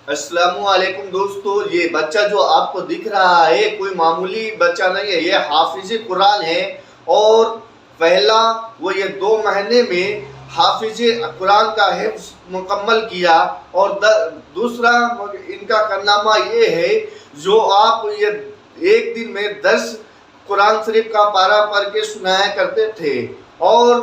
السلام علیکم دوستو، یہ بچہ جو آپ کو دکھ رہا ہے کوئی معمولی بچہ نہیں ہے، یہ حافظ قرآن ہے۔ اور پہلا وہ یہ 2 مہینے میں حافظ قرآن کا حفظ مکمل کیا، اور دوسرا ان کا کارنامہ یہ ہے جو آپ یہ ایک دن میں 10 قرآن شریف کا پارہ پڑھ کے سنایا کرتے تھے، اور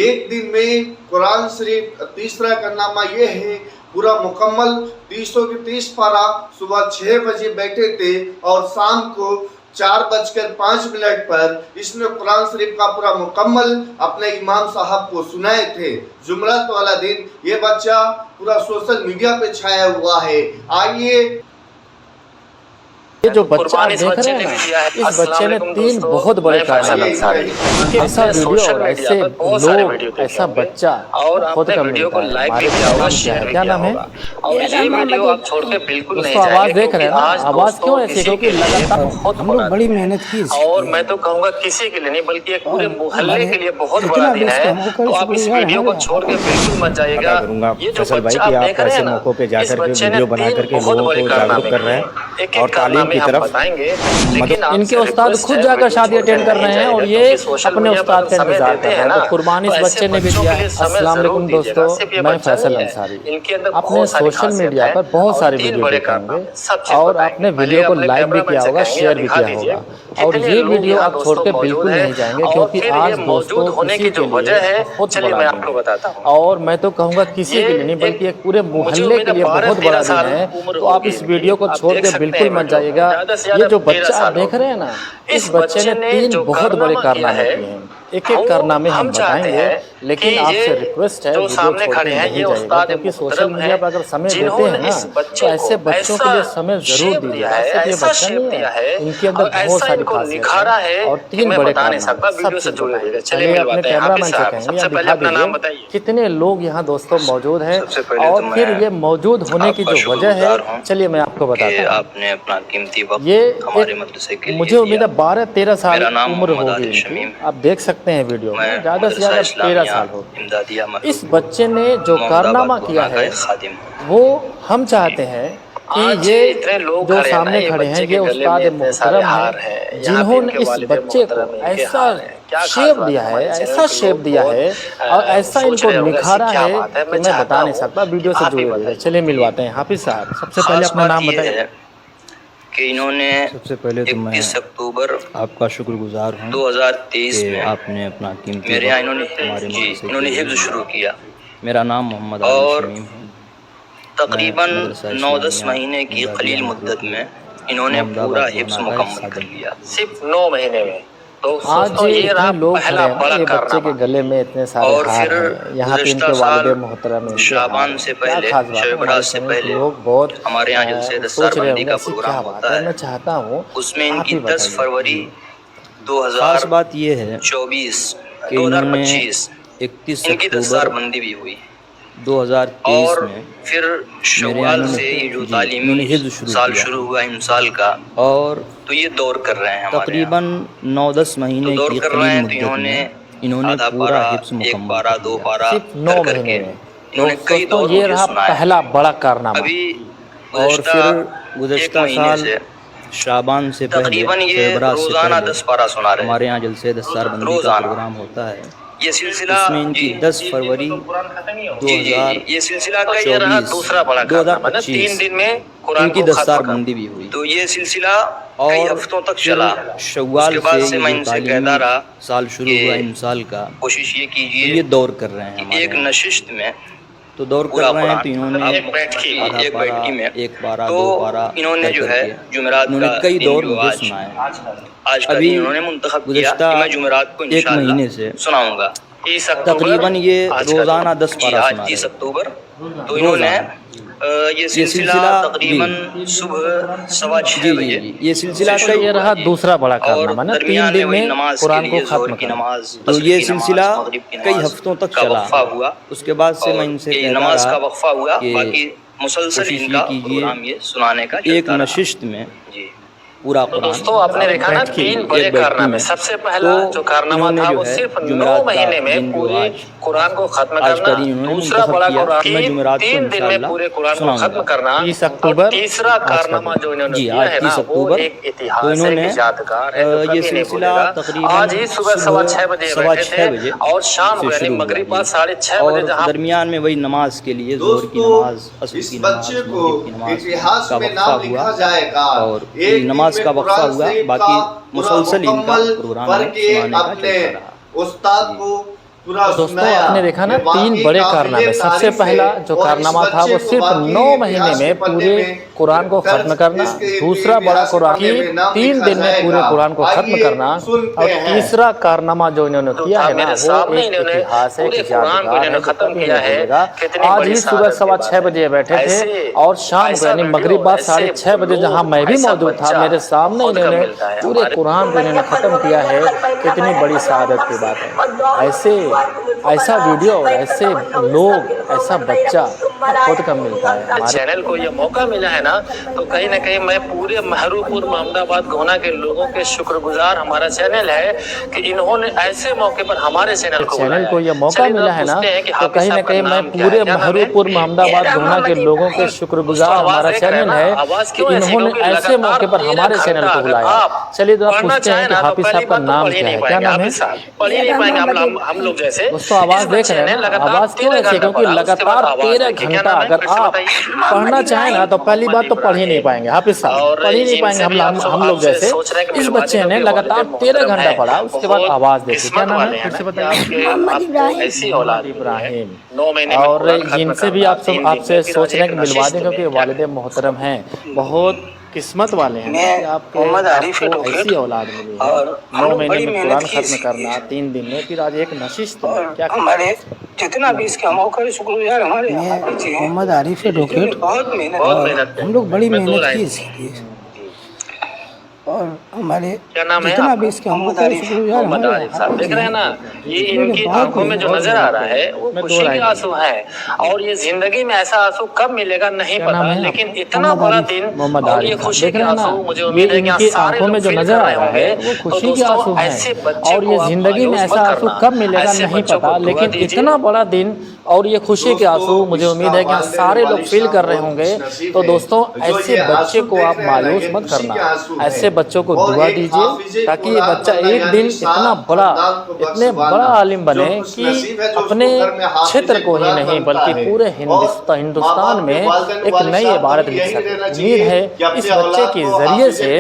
ایک دن میں قرآن شریف تیسرا کارنامہ یہ ہے پورا مکمل 300 کے 30 پارہ صبح 6 بجے بیٹھے تھے، اور شام کو 4:05 پر اس نے قرآن شریف کا پورا مکمل اپنے امام صاحب کو سنائے تھے۔ جمعرات والا دن یہ بچہ پورا سوشل میڈیا پہ چھایا ہوا ہے۔ آئیے یہ جو بچہ آپ دیکھ رہے ہیں نا، اس بچے نے 3 بہت بڑے کارنامے کیے۔ ایسا ویڈیو اور ایسے لوگ، ایسا بچہ خود کا ملتا ہے۔ ہمارے نام کیا ہے؟ کیا نام ہے؟ دوستو آواز دیکھ رہے ہیں نا، آواز کیوں ایسی؟ کیونکہ لگاتار ہم لوگ بڑی محنت کی، اور میں تو کہوں گا کسی کے لیے نہیں بلکہ ایک پورے محلے کے لیے بہت بڑا دن ہے۔ تو آپ اس ویڈیو کو چھوڑ کے بالکل مت جائیے گا۔ یہ جو بچہ آپ دیکھ رہے ہیں نا، اس بچے نے 3 بہت بڑے کارنامے کیے۔ ایک ایک کارنامے ہم بتائیں گے، لیکن ان کے استاد خود جا کر شادی اٹینڈ کر رہے ہیں اور یہ اپنے استاد کا انتظار کر رہے ہیں۔ تو قربانی اس بچے نے بھی دیا ہے۔ السلام علیکم دوستو، میں فیصل انصاری۔ آپ نے سوشل میڈیا پر بہت ساری ویڈیو دیکھے ہوں گے، اور آپ نے ویڈیو کو لائک بھی کیا ہوگا، شیئر بھی کیا ہوگا، اور یہ ویڈیو آپ چھوڑ کے بالکل نہیں جائیں گے، کیونکہ آج دوستو کسی کے لیے بہت بڑا دن ہے۔ اور میں تو کہوں گا کسی کے لیے نہیں بلکہ ایک پورے محلے کے لیے بہت بڑا دن ہے۔ تو آپ اس ویڈیو کو چھوڑ کے بالکل مت جائیے گا۔ یہ جو بچہ آپ دیکھ رہے ہیں نا، اس بچے نے 3 بہت بڑے کارنامے کیے ہیں۔ ایک ایک کارنامے ہم بتائیں گے، لیکن آپ سے ریکویسٹ ہے ویڈیو چھوڑ کے نہیں جائے گا، کیونکہ سوشل میڈیا پر اگر سمے دیتے ہیں نا تو ایسے بچوں کے لیے سمے ضرور دیجیے گا۔ صرف یہ بچہ نہیں ہے، ان کے اندر بہت ساری خاصیت ہے، اور 3 بڑے کارنامے سب سے بتائیں گے۔ چلیے اپنے کیمرہ مین سے کہیں گے یا دکھا دیجیے کتنے لوگ یہاں دوستوں موجود ہیں، اور پھر یہ موجود ہونے کی جو وجہ ہے چلیے میں آپ کو بتاتا ہوں۔ آپ نے اپنا قیمتی وقت ہمارے مدرسے کے لیے مجھے امید ہے 12-13 سال عمر ہوگی ان کی، آپ دیکھ سکتے ہیں ویڈیو میں، زیادہ سے زیادہ 13 سال ہوگی۔ اس بچے نے جو کارنامہ کیا ہے وہ ہم چاہتے ہیں کہ یہ جو سامنے کھڑے ہیں یہ استاد محترم ہیں، جنہوں نے اس بچے کو ایسا شیپ دیا ہے، ایسا شیپ دیا ہے، اور ایسا ان کو نکھارا ہے کہ میں بتا نہیں سکتا۔ ویڈیو سے جڑے رہیے، چلے ملواتے ہیں۔ حافظ صاحب سب سے پہلے اپنا نام بتائیے۔ کہ انہوں نے سب سے پہلے تو میں 31 اکتوبر آپ کا شکر گزار ہوں 2023 میں آپ نے اپنا قیمتی میرے یہاں ہمارے مدرسے انہوں نے کے حفظ شروع کیا، میرا نام محمد عادل اور شمیم ہے۔ تقریباً مدرسہ 9-10 اسلامیہ مہینے کی امدادیہ قلیل محمد مدت میں انہوں نے محمد پورا آباد حفظ گورنر کا مکمل حصہ کر دیا۔ لیا، صرف 9 مہینے میں۔ تو آج یہ رہا اتنے لوگ کھڑے پہلا ہیں نا، بڑا یہ بچے کے کارنامہ۔ گلے میں اتنے سارے اور ہار پھر ہیں، یہاں پہ ان گزشتہ کے والد سال محترم ان کے ہار شعبان ہیں۔ سے کیا پہلے، خاص بات ہے؟ شب ہمارے برات سے سامنے پہلے لوگ بہت ہمارے یہاں جلسے سوچ رہے دستار ہوں گے کا ایسی پروگرام کیا بات ہوتا ہے۔ ہے، میں چاہتا ہوں اس میں ان آپ کی ہی 10 بتائیے۔ فروری خاص بات یہ ہے 2024 31 ان کی اکتوبر دستار بندی بھی ہوئی، 2023 اور میں پھر میرے یہاں شوال سے یہ جو انہوں تعلیمی نے حفظ شروع سال کیا، شروع ہوا امسال کا، اور تو یہ دور کر رہے ہیں ہمارے یہاں۔ تقریباً 9-10 تو مہینے دور کی کر رہے قلیل ہیں تو مدت میں انہوں نے آدھا پورا پارہ، حفظ 1 مکمل پارہ، کر 2 لیا۔ پارہ صرف کر 9 کر مہینے کے میں۔ انہوں نے کئی دوستوں دور یہ مجھے رہا سنایا۔ پہلا بڑا کارنامہ۔ ابھی اور پھر ایک گزشتہ مہینے سال سے شعبان سے پہلے، تقریباً یہ شب برات سے روزانہ پہلے 10 پارہ سنا رہے ہمارے ہیں یہاں جلسے دستار بندی کا روزانہ۔ پروگرام ہوتا ہے، یہ سلسلہ اس میں ان کی 10 فروری یہ سلسلہ کا یہ رہا دوسرا بڑا کارنامہ، 3 دن میں ان قرآن کی کو دستار ختم بندی کر۔ بھی ہوئی، تو یہ سلسلہ کئی اور ہفتوں تک پھر چلا۔ اس شوال کے بعد سے یہ میں جو ان سے تعلیمی کہتا رہا سال شروع ہوا امسال کا، کوشش یہ تو کیجئے یہ دور کر رہے ہیں کہ ہمارے ایک یہاں۔ نشست میں تو دور کر پورا رہے ہیں، تو قرآن انہوں نے ایک بیٹھی میں 1 پارہ تو 2 پارہ انہوں نے کر جو کر ہے کے جمعرات انہوں نے کا کئی دن دور جو مجھے سنائے۔ آج کا ابھی دن انہوں نے منتخب کیا گزشتہ کہ میں جمعرات کو 1 انشاءاللہ مہینے سے سناؤں گا۔ 30 اکتوبر تقریباً یہ آج کا روزانہ دن۔ 10 پارہ آج سنا 30 رہے اکتوبر ہیں، تو انہوں نے روزانہ۔ یہ سلسلہ تقریباً صبح 6:15 بجے یہ سلسلہ تو یہ رہا دوسرا بڑا اور کارنامہ نا، 3 درمیان دن وہی میں نماز کے قرآن کو لیے ظہر ختم کی کرنا۔ نماز، تو عصر یہ کی نماز، سلسلہ مغرب کی کئی نماز ہفتوں تک کا چلا، وقفہ ہوا، اس کے بعد سے میں ان سے اور کہتا نماز کا رہا وقفہ ہوا، کہ باقی مسلسل کوشش ان یہ کا کیجیے پروگرام یہ سنانے کا ایک چلتا رہا۔ نشست میں جی पूरा तो कुरान दोस्तों आपने देखा ना बैठ के तीन एक बड़े व्यक्ति कारनामे। में। सबसे पहला तो जो कारनामा इन्होंने था जो वो है सिर्फ 9 जुमेरात का महीने में दिन जो पूरे आज कुरान को खत्म आज करना। का दिन इन्होंने दूसरा मुंतखब बड़ा किया कुरान कि मैं जुमेरात को 3 दिन में इंशाअल्लाह पूरे कुरान को सुनाऊंगा। खत्म करना। 30 और अक्टूबर तीसरा आज का कारनामा जो इन्होंने जी, किया आज है ना 30 वो अक्टूबर। एक तो इतिहास है, इन्होंने एक यादगार है, जो ये कभी नहीं सिलसिला भूलेगा। तकरीबन आज ही सुबह 6:15 बजे सवा बैठे 6 बजे थे और शाम को से यानी शुरू हुआ मगरिब ये। बाद 6:30 बजे और जहाँ दरमियान में वही नमाज के लिए जोहर की दोस्तों, नमाज, असर इस की नमाज, बच्चे को मगरिब की नमाज इतिहास का में वक्फा नाम हुआ लिखा जाएगा। और एक नमाज दिन का में वक्फा कुरान हुआ, शरीफ बाकी का मुसलसल इनका मुकम्मल प्रोग्राम पढ़ है के सुनाने का अपने चलता रहा। उस्ताद को पूरा दोस्तों सुनाया। आपने देखा ना ये वाकई 3 बड़े काबिले कारनामे। सबसे तारीफ पहला है जो और इस कारनामा था बच्चे वो को सिर्फ वाकई 9 महीने इतिहास में के पन्ने पूरे में कुरान को दर्ज खत्म करना। इसके दूसरा बड़ा इतिहास के कुरान पन्ने में नाम 3 लिखा दिन में पूरे जाएगा। कुरान को खत्म आइए करना। सुनते और हैं। तीसरा कारनामा जो इन्होंने जो किया था है ना मेरे वो सामने एक इन्होंने इतिहास है, पूरे एक कुरान को यादगार है, इन्होंने जो खत्म कभी किया नहीं है। भूलेगा। कितनी आज बड़ी ही सुबह सादत सवा की 6 बात बजे बैठे है। थे ऐसे और शाम को ऐसा यानी वीडियो, मगरिब बाद ऐसे 6:30 बजे लोग, जहाँ मैं भी ऐसा मौजूद था, बच्चा मेरे सामने बहुत कम इन्होंने मिलता है पूरे हमारे। कुरान को इन्होंने खत्म किया है। कितनी बड़ी सादत की बात है। ऐसा वीडियो और ऐसे लोग, ऐसा बच्चा बहुत कम मिलता है हमारे चैनल को ये मौका मिला है ना, तो कहीं ना कहीं मैं पूरे महरूपुर मोहम्मदाबाद गोहना के लोगों के शुक्रगुजार हमारा चैनल है कि इन्होंने ऐसे मौके पर हमारे चैनल को चैनल को ये मौका मिला है ना, तो कहीं ना कहीं मैं पूरे महरूपुर मोहम्मदाबाद गोहना के लोगों के शुक्रगुजार हमारा चैनल है कि इन्होंने ऐसे मौके पर हमारे चैनल को बुलाया। चलिए तो आप पूछते हैं कि हाफिज साहब का नाम क्या है, क्या नाम है? पढ़ ही नहीं पाएंगे हम लोग जैसे। दोस्तों आवाज देख रहे हैं ना, आवाज क्यों ऐसी? क्योंकि लगातार 13 घंटा अगर आप पढ़ना चाहें ना तो पहली बात तो पढ़ ही नहीं पाएंगे हाफिज साहब, पढ़ ही नहीं पाएंगे हम लोग जैसे। इस बच्चे ने लगातार 13 घंटा पढ़ा, उसके बाद आवाज देखी। क्या नाम है फिर से बताइए? ऐसी औलाद इब्राहिम। 9 महीने और जिनसे भी आप सब आपसे सोच रहे हैं कि मिलवा दें, क्योंकि वालिद मोहतरम हैं, बहुत किस्मत वाले हैं कि आपको ऐसी औलाद मिली है। 9 महीने में कुरान खत्म करना, 3 दिन में, फिर आज एक नशिस्त में। क्या हमारे जितना भी इसका मौका है शुक्रगुजार हमारे मोहम्मद आरिफ एडवोकेट। बहुत मेहनत हम लोग बड़ी मेहनत की इसके लिए और हमारे क्या नाम है जितना आपका? भी इसका मौका है शुक्रगुजार मोहम्मद हमारे आरिफ साहब। देख रहे हैं ना, ये इनकी आंखों में जो नजर आ रहा है वो खुशी के आंसू है। और ये जिंदगी में ऐसा आंसू कब मिलेगा नहीं पता, लेकिन इतना बड़ा दिन और ये खुशी के आंसू, मुझे उम्मीद है कि इनकी आंखों में जो नजर आ रहा है वो खुशी के आंसू हैं। और ये जिंदगी में ऐसा आंसू कब मिलेगा नहीं पता, लेकिन इतना बड़ा दिन और ये खुशी के आंसू, मुझे उम्मीद है कि यहाँ सारे लोग फील कर रहे होंगे। तो दोस्तों ऐसे बच्चे को आप मायूस मत करना, ऐसे बच्चों को दुआ दीजिए ताकि ये बच्चा एक दिन इतने बड़ा आलिम बने कि अपने क्षेत्र को ही नहीं बल्कि पूरे हिंदुस्तान में एक नई इबारत लिख सके। उम्मीद है इस बच्चे के जरिए से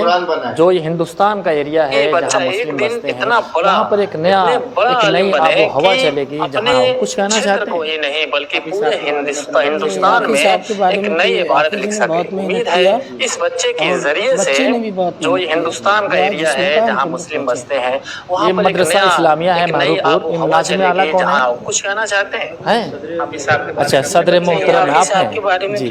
जो ये हिंदुस्तान का एरिया है जहाँ मुस्लिम बसते हैं, वहाँ पर एक नई आबो हवा चलेगी। जहाँ कुछ कहना चाहते हैं नहीं बल्कि पूरे हिंदुस्तान में एक नई इबारत लिख सके। उम्मीद है इस बच्चे के जरिए से जो ये हिंदुस्तान का एरिया है जहाँ मुस्लिम बसते हैं, वहाँ पर मदरसा इस्लामिया है महरूपुर। इन नाज़िम आला कौन है? कुछ कहना चाहते हैं? अच्छा, सदर मोहतरम आप हैं जी।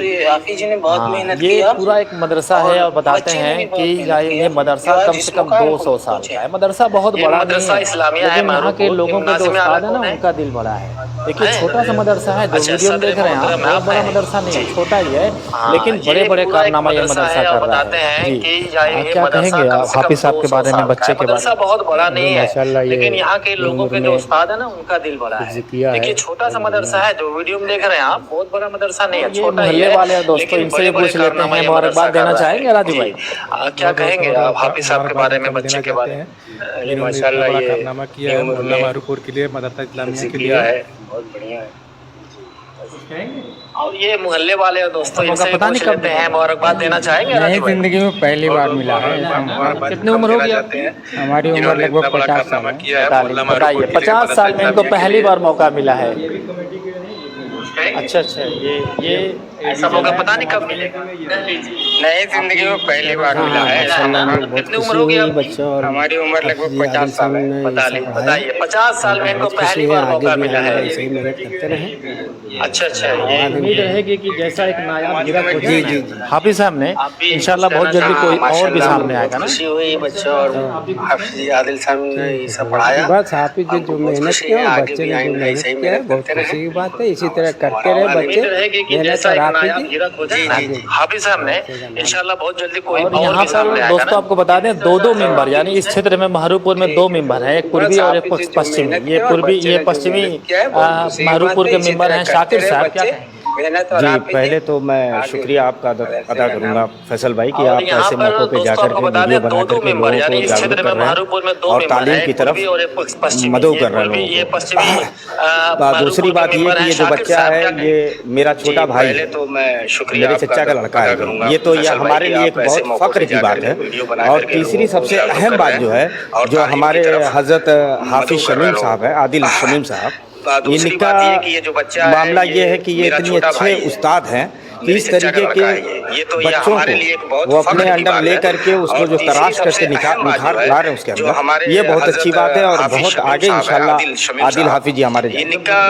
ये पूरा एक मदरसा है और बताते हैं कि ये मदरसा कम से कम 200 साल का है। मदरसा बहुत बड़ा नहीं है, लेकिन यहाँ के लोगों के जो उस्ताद है ना उनका दिल बड़ा है। देखिए छोटा सा मदरसा है, जो वीडियो में देख रहे हैं आप, बहुत बड़ा मदरसा नहीं है, छोटा ही है, लेकिन बड़े बड़े कारनामा ये मदरसा कर रहा है जी। क्या कहेंगे आप हाफिज साहब के बारे में, बच्चे के बारे में? बहुत बड़ा नहीं है, लेकिन यहाँ के लोगों के जो उस्ताद है ना उनका दिल बड़ा है। देखिए छोटा सा मदरसा है, जो वीडियो में देख रहे हैं आप, बहुत बड़ा मदरसा नहीं है, छोटा ही है। वाले दोस्तों इनसे पूछ लेते हैं, मुबारकबाद देना चाहेंगे राजू भाई? क्या कहेंगे आप हाफिज साहब के बारे में, बच्चे के बारे में? माशाल्लाह ये कारनामा किया है मोहल्ला महरूपुर के लिए, मदरसा इस्लामिया के लिए है, बहुत बढ़िया है। और ये मोहल्ले वाले दोस्तों इनसे पूछ लेते हैं, मुबारकबाद देना चाहेंगे? नई जिंदगी में पहली बार मिला है। कितनी उम्र होगी आपकी? हमारी उम्र लगभग 50 साल है। बताइए 50 साल में इनको पहली बार मौका मिला है। अच्छा, ये ऐसा मौका पता नहीं कब मिलेगा। नई जिंदगी में पहली बार मिला है। कितनी उम्र होगी बच्चा और हमारी उम्र लगभग 50 साल है। बताइए 50 साल में इनको पहली बार मौका मिला है। ऐसे ही मेहनत करते रहे। अच्छा, ये उम्मीद रहेगी कि जैसा एक नायाब गिरफ्त हो जी, जाए जी, हाफिज साहब ने, इंशाल्लाह बहुत जल्दी कोई और भी सामने आएगा ना। खुशी हुई बच्चों और हाफिज आदिल साहब ने ये सब पढ़ाया। बस हाफिज जो मेहनत किया, बच्चे ने जो मेहनत किया, बहुत खुशी की बात है। इसी तरह करते करते रहे उम्मीद बच्चे, रहेगी कि मेहनत जैसा और एक आप नायाब हीरा खोजा है ना हाफिज साहब ने, इंशाल्लाह बहुत जल्दी कोई और और यहाँ भी सामने पर आएगा दोस्तों ना। आपको बता दें दो मेंबर, यानी इस क्षेत्र में महरूपुर में 2 मेंबर हैं, एक पूर्वी और एक पश्चिमी। ये पूर्वी ये पश्चिमी महरूपुर के मेंबर हैं। शाकिर साहब क्या कहेंगे? जी, पहले तो मैं शुक्रिया आपका अदा करूंगा फैसल भाई कि और आप यहाँ ऐसे पर मौक़ों पे दोस्तों जाकर आपको के बता वीडियो दें बना 2 करके मेंबर, लोगों यानी को इस जागरूक क्षेत्र कर में रहे महरूपुर में हैं 2 और मेंबर तालीम हैं, की तरफ पूर्वी और एक पश्चिमी। मदऊ ये कर रहे हैं पूर्वी, लोगों ये को। पश्चिमी। दूसरी बात ये कि ये जो बच्चा है ये मेरा छोटा भाई है, तो मैं शुक्रिया मेरे चचा का लड़का है। ये तो ये हमारे लिए एक बहुत फख्र की बात है। और तीसरी सबसे अहम बात जो है, जो हमारे हज़रत हाफिज शमीम साहब है, आदिल शमीम साहब, इनका मामला ये है कि ये इतनी अच्छे उस्ताद हैं कि इस तरीके के बच्चों को वो अपने अंडर ले करके उसको जो तराश करके निखार ला रहे हैं उसके अंदर, ये बहुत अच्छी बात है। और बहुत आगे इंशाल्लाह आदिल हाफिज जी हमारे इनका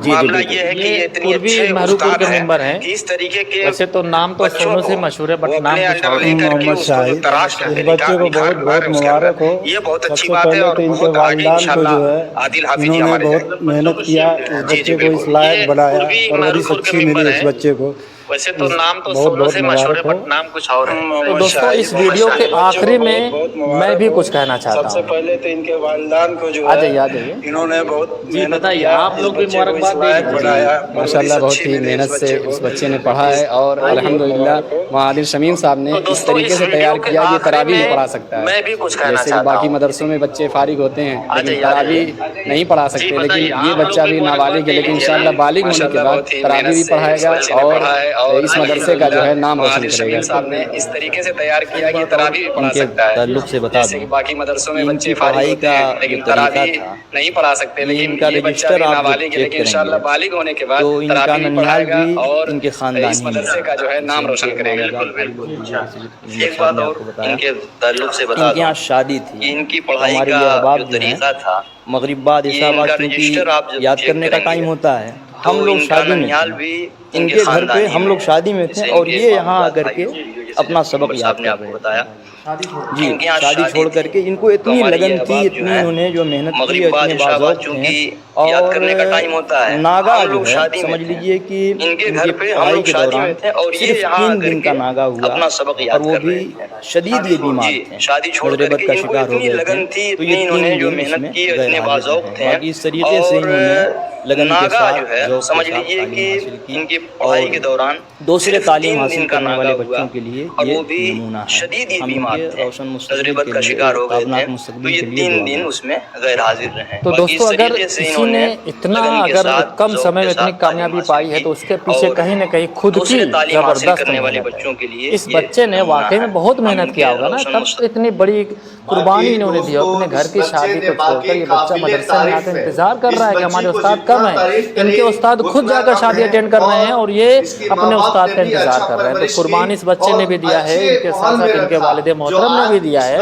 मामला ये है कि ये इतनी अच्छे महरूपुर के मेंबर हैं। इस तरीके के वैसे तो नाम तो सोनू से मशहूर है, बट नाम कुछ और है। मोहम्मद शाहिद, इस बच्चे को बहुत बहुत मुबारक हो। ये बहुत अच्छी सबसे बात है। पहले और तो इनके बहुत आगे वालिदान को इंशाल्लाह जो है आदिल हाफिज इन्होंने बहुत मेहनत किया, इस बच्चे को इस लायक बनाया, परवरिश अच्छी मिली इस बच्चे को। वैसे तो नाम तो बहुत सोनू बहुत से मशहूर है, मुबारक बट नाम कुछ और है। तो दोस्तों इस वीडियो के आखिरी में मैं भी कुछ कहना चाहता सबसे हूँ। पहले तो इनके वालिदान को जो आ है जाइए, आ जाइए। इन्होंने बहुत जी मेहनत बताइए, किया, आप लोग भी इस बच्चे को इस मुबारकबाद लायक दीजिए। बनाया। माशाल्लाह बहुत ही मेहनत से इस बच्चे ने पढ़ा है और अल्हम्दुलिल्लाह वहाँ आदिल शमीम साहब ने इस तरीके से तैयार किया कि तरावी भी पढ़ा सकता है। मैं भी कुछ कहना जैसे कि चाहता बाकी हूँ। मदरसों में बच्चे फारिग होते हैं लेकिन जाइए, तरावी नहीं पढ़ा सकते, लेकिन ये बच्चा भी नाबालिग है, लेकिन इंशाल्लाह बालिग होने के बाद तरावी भी पढ़ाएगा और इस मदरसे का जो है नाम रोशन करेगा। साहब ने इस तरीके से तैयार किया कि तरावी भी पढ़ा सकता है। ताल्लुक से बता जैसे कि दूं, बाकी मदरसों में इनकी बच्चे फारिग पढ़ाई होते का हैं लेकिन जो तरीका तरावी था, नहीं पढ़ा सकते, लेकिन इनका ये बच्चा रजिस्टर भी आप जब नाबालिग है, चेक लेकिन इंशाल्लाह करेंगे बालिग होने के बाद तो इनका तरावी भी ननिहाल पढ़ाएगा भी और इनके इस खानदानी मदरसे का जो है नाम रोशन करेगा। बिल्कुल बिल्कुल। एक बात और इनके ताल्लुक से बता इनके यहाँ दूं, शादी थी, इनकी पढ़ाई हमारे का ये अहबाब जो जो हैं, तरीका था, मगरिब बाद ये इशा बाद इनका क्योंकि रजिस्टर आप जब याद चेक करने का करेंगे, टाइम होता है, तो हम लोग इनका शादी में ननिहाल थे, भी इनके घर पे खानदानी हम लोग में। शादी में थे जैसे और इनके ये यहाँ बाप आकर दादा के भाई, जैसे अपना सबक उमर याद साहब ने कर आपको रहे बताया। थे। जी, इनके यहाँ शादी छोड़ थी, करके इनको तो इतनी हमारी लगन ये थी, बात जो इतनी है, इन्होंने जो मेहनत की, मगरिब बाद इतने इशा बाद बाज़ौक़ चूंकि थे। याद और करने का टाइम होता है, नागा हम जो लोग है शादी में समझ थे। लीजिए कि इनके घर इनकी पे हम पढ़ाई लोग के शादी दौरान में थे और ये सिर्फ यहाँ 3 आकर दिन का के नागा हुआ अपना सबक और याद वो कर भी रहे थे। शदीद ये बीमार जी, थे, शादी छोड़ नजर बद करके का इनको शिकार हो इतनी गए लगन थे, थी, तो इतनी ये 3 इन्होंने जो दिन मेहनत इसमें की, गैर इतने हाजिर बाज़ौक़ रहे। थे। बाकी इस तरीके से इन्होंने लगन के नागा साथ जो है ज़ौक़ समझ के साथ लीजिए तालीम कि हासिल की इनकी पढ़ाई के दौरान दूसरे सिर्फ तालीम 3 हासिल दिन का करने वाले नागा बच्चों हुआ के लिए और ये वो भी नमूना है। शदीद ही हम बीमार इनके थे, रोशन मुस्तक़बिल तजरबत के का लिए, शिकार हो गए ताबनाक थे, मुस्तक़बिल तो ये के लिए 3 दुआ दिन है। उसमें गैर हाजिर रहे। तो बाकी दोस्तों इस अगर तरीके से किसी ने इन्होंने इतना लगन के अगर साथ, कम ज़ौक़ समय में के इतनी साथ कामयाबी तालीम पाई है हासिल तो उसके की पीछे और कहीं न कहीं खुद की दूसरे तालीम हासिल जबरदस्त करने वाले मेहनत बच्चों है। के लिए इस ये बच्चे ने नमूना वाकई है। में बहुत मेहनत हम किया इनके होगा ना, रोशन तब तो इतनी बड़ी कुर्बानी इन्होंने दी। अपने घर की शादी को छोड़कर ये बच्चा मदरसे में आकर इंतजार कर रहा है कि हमारे उस्ताद कब हैं। इनके उस्ताद खुद जाकर शादी अटेंड कर रहे हैं और ये अपने उस्ताद का इंतजार कर रहे हैं। तो कुर्बानी इस बच्चे ने भी दिया है, इनके साथ साथ इनके वालिद मोहतरम ने भी दिया है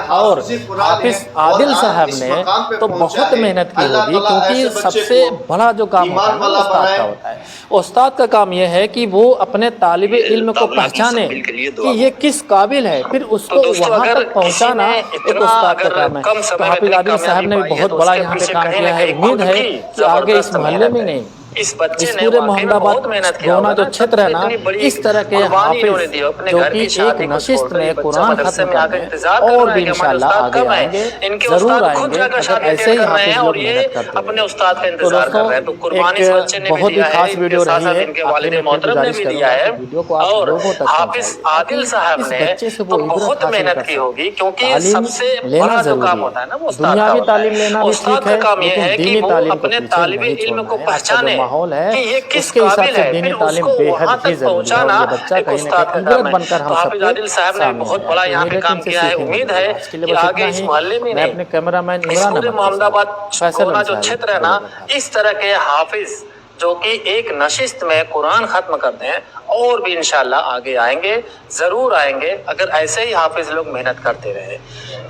और हाफिज आदिल साहब ने तो बहुत मेहनत की होगी, क्योंकि सबसे बड़ा जो काम होता है ना उस्ताद का होता है। उस्ताद का काम यह है कि वो अपने तालिब इल्म को पहचाने कि ये किस काबिल है, फिर उसको वहाँ तक पहुँचाना एक उस्ताद का काम है। तो हाफिज आदिल साहब ने भी बहुत बड़ा यहाँ पे काम किया है। उम्मीद है कि आगे इस मोहल्ले में नहीं, इस बच्चे इस ने पूरे वाकई में मोहम्मदाबाद बहुत मेहनत किया गोना होगा जो ना, क्षेत्र है ना, इतनी बड़ी इस तरह के कुर्बानी इन्होंने दी हाफिज अपने जो घर कि की शादी एक को नशिस्त छोड़कर में बच्चा कुरान मदरसे खत्म में आकर करने इंतजार कर और रहा भी है कि हमारे इंशाल्लाह उस्ताद आगे कब आएंगे, आएंगे। इनके जरूर उस्ताद खुद आएंगे जाकर अगर शादी ऐसे ही अटेंड कर रहे हाफिज हैं लोग और ये मेहनत करते अपने हैं। उस्ताद का तो इंतजार कर रहे हैं। तो दोस्तों कुर्बानी इस बच्चे एक ने भी बहुत ही दिया है, खास इनके वीडियो साथ रही साथ है। इनके आखिर वालिद में मोहतरम ने गुजारिश भी दिया करूंगा है कि वीडियो को आप और लोगों तक हाफिज पहुंचाएं, आदिल ताकि साहब इस ने बच्चे से तो वो इबरत बहुत हासिल मेहनत कर की सकें। होगी, क्योंकि तालीम सबसे लेना बड़ा जो जरूरी काम है। होता है ना वो उस्ताद का दुनियावी होता तालीम है। लेना भी उस्ताद ठीक का है, काम यह लेकिन है कि दीनी वो तालीम को अपने पीछे तालिब नहीं इल्म छोड़ना को है। आज का पहचाने जो माहौल है कि ये किस उसके हिसाब काबिल से है, दीनी फिर तालीम उसको बेहद वहाँ ही तक जरूरी है और पहुँचाना ये बच्चा एक कहीं ना उस्ताद का कहीं काम इबरत है। बनकर तो हम हाफिज सबके आदिल साहब ने सामने बहुत है। बड़ा यहाँ पे उम्मीद है काम कि किया इनसे है। सीखेंगे। उम्मीद है आज के लिए कि बस आगे इतना इस ही। मोहल्ले में मैं नहीं, अपने कैमरामैन इस इमरान पूरे अहमद के मोहम्मदाबाद साथ फैसल गोना जो अंसारी क्षेत्र है ना, इस तरह के हाफिज जो कि एक नशिस्त में कुरान खत्म करते हैं और भी इंशाल्लाह आगे आएंगे, ज़रूर आएंगे अगर ऐसे ही हाफिज लोग मेहनत करते रहे।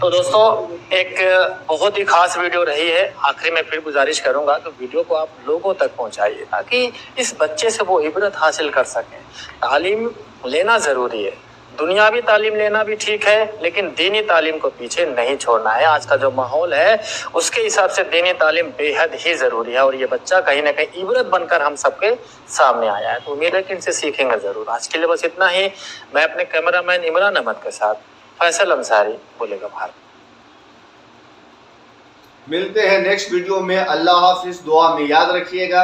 तो दोस्तों एक बहुत ही खास वीडियो रही है। आखिरी में फिर गुजारिश करूंगा कि वीडियो को आप लोगों तक पहुंचाइए ताकि इस बच्चे से वो इबरत हासिल कर सकें। तालीम लेना ज़रूरी है, दुनियावी तालीम लेना भी ठीक है, लेकिन दीनी तालीम को पीछे नहीं छोड़ना है। आज का जो माहौल है उसके हिसाब से दीनी तालीम बेहद ही जरूरी है, और ये बच्चा कहीं ना कहीं इबरत बनकर हम सबके सामने आया है। तो उम्मीद है कि इनसे सीखेंगे जरूर। आज के लिए बस इतना ही। मैं अपने कैमरामैन इमरान अहमद के साथ फैसल अंसारी, बोलेगा भारत। मिलते हैं नेक्स्ट वीडियो में। अल्लाह हाफिज, दुआ में याद रखिएगा।